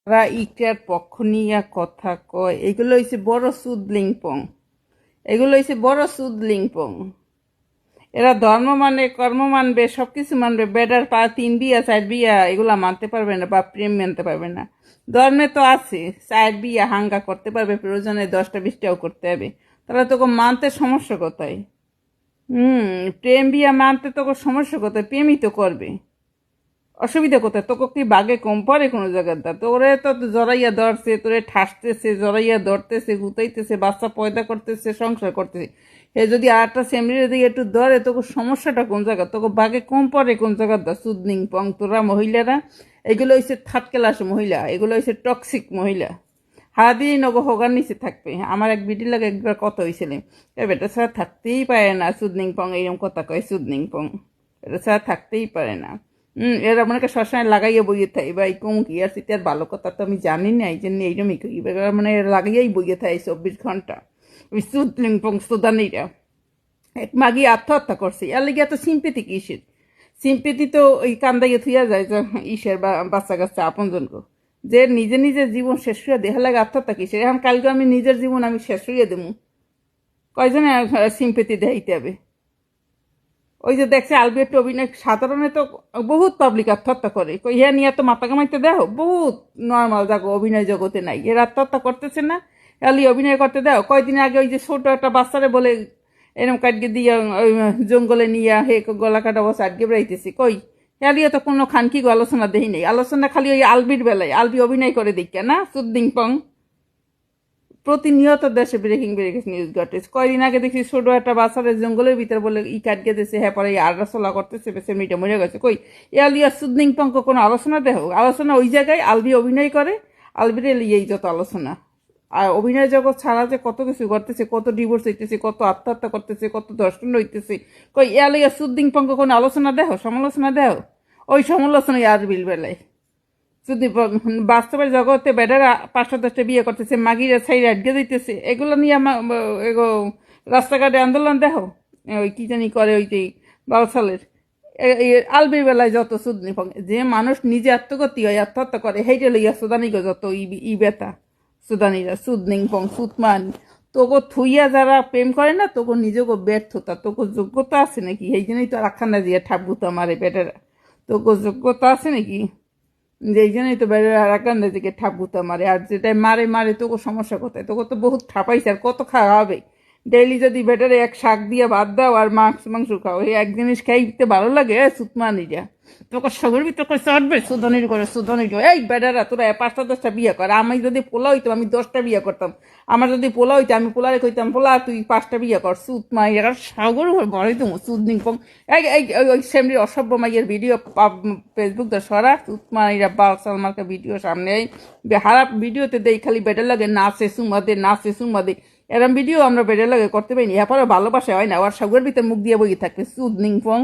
তারা ইটার পক্ষ নিয়ে কথা কয়, এগুলো হইছে বড় সুদলিংপং, এগুলো হইছে বড় সুদলিংপং। এরা ধর্ম মানে, কর্ম মানবে, সবকিছু মানবে, বেডার 3 বিয়া 4 বিয়া এগুলা মানতে পারবে না, বা প্রেম মানতে পারবে না। ধর্মে তো আছে 4 বিয়া হাঙ্গা করতে পারবে, প্রয়োজনে 10টা 20টাও করতে হবে। তাহলে তোকে মানতে সমস্যা কোথায়? প্রেম বিয়া মানতে তোকে সমস্যা কোথায়? প্রেমই তো করবে, অসুবিধা কোথায়? তোকে কি বাগে কম পড়ে কোনো জায়গার? দা তোরে তো জড়াইয়া ধরছে, তোরে ঠাসতেছে, জড়াইয়া ধরতেছে, গুতাইতেছে, বাচ্চা পয়দা করতেছে, সংসার করতেছে। হে যদি আরেকটা সেমরির দিকে একটু ধরে, তোকে সমস্যাটা কোন জায়গা? তোকে বাগে কম পড়ে কোন জায়গার? দা সুদনিং পং তোরা মহিলারা, এগুলো হচ্ছে থার্ড ক্লাস মহিলা, এগুলো হচ্ছে টক্সিক মহিলা। সারাদিনই নগো হোগার নিচে থাকবে। আমার এক বিটির লাগে একবার কথা হয়েছিল, বেটা ছাড়া থাকতেই পারে না, সুদনিং পং এইরকম কথা কয়, সুদনিং পং এটা ছাড়া থাকতেই পারে না। এরা মনে করে সবসময় লাগাইয়া বইয়ে থাকে, বা এই কম কি আর সেটার ভালো কথা তো আমি জানি না, এই জন্য এইরকমই করি, মানে লাগাইয়াই বইয়ে থাকে 24 ঘন্টা। ওই সুদলিংপং সুদানিরা এক মাগি আত্মহত্যা করছে, এর লিগে এত সিম্পেথি কিসের? সিম্পেথি তো ওই কান্দাইয়া থুইয়া যায় যে ইসের বা বাচ্চা কাচ্চা আপনজনকে, যে নিজে নিজের জীবন শেষ হইয়া দেখা লাগে আত্মহত্যা কিসের? এখন কালকে আমি নিজের জীবন আমি শেষ হইয়া দেবো, কয়জনে সিম্পেথি দেখাইতে হবে? ওই যে দেখছে আলবিয়ার অভিনয় সাধারণত বহুত পাবলিক আত্মহত্যা করে, কই হ্যাঁ নিয়ে তো মাথা কামাইতে দেখো, বহুত নর্মাল দেখো অভিনয় জগতে নাই, এর আত্মহত্যা করতেছে না, এলি অভিনয় করতে দাও। কয়দিন আগে ওই যে ছোট একটা বাচ্চারে বলে এরম কাটকে দিয়ে ওই জঙ্গলে নিয়ে হে গলা কাটা বসে আটকে বেড়াইতেছে, কই এলিও তো কোনো খানকি আলোচনা দেই নেই, আলোচনা খালি ওই আলবির বেলায়, আলবি অভিনয় করে দেখা না সুদ্দিং পং। প্রতিনিয়ত দেশে ব্রেকিং নিউজ ঘটে। কয়দিন আগে দেখছি ছোট একটা বাচ্চাদের জঙ্গলের ভিতরে বলে ই কাট গেছে, হ্যাঁ পরে আড়া চলা করতেছে, বেশি মিটে মরে গেছে। কই এলিয়া সুদ্দিং পঙ্ক কোনো আলোচনা দেখো? আলোচনা ওই জায়গায় আলবি অভিনয় করে, আলবিরে লিয়েই যত আলোচনা। আর অভিনয় জগৎ ছাড়া যে কত কিছু করতেছে, কত ডিভোর্স হইতেছে, কত আত্মহত্যা করতেছে, কত দর্শন হইতেছে, কই এলিয়া সুদ্দিং পঙ্ক কোনো আলোচনা দেখো, সমালোচনা দেখো? ওই সমালোচনাই আরবির বেলায়। যদি বাস্তবের জগতে বেডারা 5টা 10টা বিয়ে করতেছে, মাগিরা ছাই আটকে দিতেছে, এগুলো নিয়ে আমার রাস্তাঘাটে আন্দোলন দেখো। ওই কি জানি করে ওই যে বাউসালের আলবির বেলায় যত সুদনি, যে মানুষ নিজে আত্মগতি হয়, আত্মহত্যা করে, সেইটা লইয়া সুদানিকে যত ই বেতা সুদানিরা সুদনিং পং সুতমান। তোকে থুইয়া যারা প্রেম করে না, তোকে নিজেকে ব্যর্থতা, তোকে যোগ্যতা আছে নাকি? সেই জন্যই তো রাখানা দিয়ে ঠাকুতা মারে বেটারা, তোকে যোগ্যতা আছে নাকি? যেই জন্যই তো রাখান দিকে ঠাপুতা মারে, আর যেটাই মারে মারে তোকে সমস্যা কোথায়? তোকে তো বহুত ঠাপাইছে, আর কত খাওয়া হবে? ডেইলি যদি বেটারে এক শাক দিয়ে ভাত দাও আর মাংস খাও, এই এক জিনিস খাইতে ভালো লাগে? সুতমানিরা তোকে সবের ভিতরে চড়বে, সুদনির করে সুদনির। এই বেটারা তোরা 5টা 10টা বিয়ে কর, আমি যদি পোলা হইতাম আমি 10টা বিয়ে করতাম, আমার যদি পোলা হইতো আমি পোলারে কইতাম পোলা তুই 5টা বিয়ে কর, সুতমাইরা সাগর বড়ই তো সুদনিং পং। ওই সেমনি অসভ্য মাইয়ের ভিডিও ফেসবুক তো সরা সুতমাইরা বাল সালমানকে ভিডিও সামনে হারা ভিডিওতে দেই খালি বেটার লাগে নাচে সুমাদে, নাচে সুমাদে। এরম ভিডিও আমরা বেটার লাগে করতে পারিনি, এরপরে ভালোবাসা হয় না, আর সাগরের ভিতরে মুখ দিয়ে বই থাকবে সুদনিং পং।